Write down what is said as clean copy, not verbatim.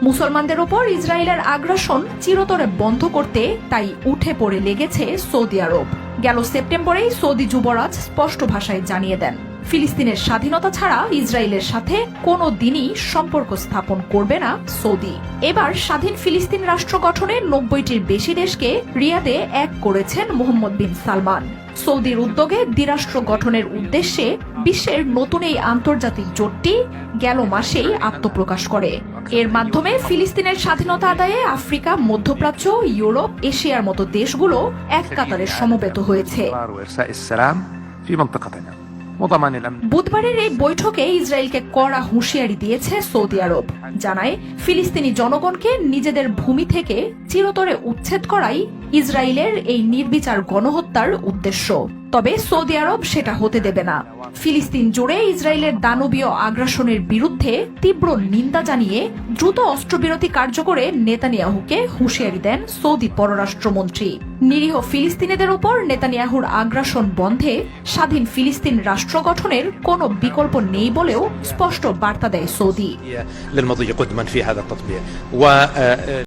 মুসলমানদের ওপর ইসরায়েলের আগ্রাসন চিরতরে বন্ধ করতে তাই উঠে পড়ে লেগেছে সৌদি আরব। গেল সেপ্টেম্বরেই সৌদি যুবরাজ স্পষ্ট ভাষায় জানিয়ে দেন, ফিলিস্তিনের স্বাধীনতা ছাড়া ইসরায়েলের সাথে কোনো দিনই সম্পর্ক স্থাপন করবে না সৌদি। এবার স্বাধীন ফিলিস্তিন রাষ্ট্র গঠনে ৯০টির বেশি দেশকে রিয়াদে এক করেছেন মোহাম্মদ বিন সালমান। সৌদির উদ্যোগে দ্বিরাষ্ট্র গঠনের উদ্দেশ্যে বিশ্বের নতুন এই আন্তর্জাতিক জোটটি গেল মাসেই আত্মপ্রকাশ করে। এর মাধ্যমে ফিলিস্তিনের স্বাধীনতা আদায়ে আফ্রিকা, মধ্যপ্রাচ্য, ইউরোপ, এশিয়ার মতো দেশগুলো এক কাতারে সমবেত হয়েছে। বুধবারের এই বৈঠকে ইসরায়েলকে কড়া হুঁশিয়ারি দিয়েছে সৌদি আরব। জানায়, ফিলিস্তিনি জনগণকে নিজেদের ভূমি থেকে চিরতরে উচ্ছেদ করাই ইসরায়েলের এই নির্বিচার গণহত্যার উদ্দেশ্য। তবে সৌদি আরব সেটা হতে দেবে না। ফিলিস্তিন জুড়ে ইসরায়েলের দানবীয় আগ্রাসনের বিরুদ্ধে তীব্র নিন্দা জানিয়ে দ্রুত অস্ত্রবিরতি কার্যকরে নেতানিয়াহুকে হুঁশিয়ারি দেন সৌদি পররাষ্ট্রমন্ত্রী। নিরীহ ফিলিস্তিনিদের ওপর নেতানিয়াহুর আগ্রাসন বন্ধে স্বাধীন ফিলিস্তিন রাষ্ট্র গঠনের কোনো বিকল্প নেই বলেও স্পষ্ট বার্তা দেয় সৌদি।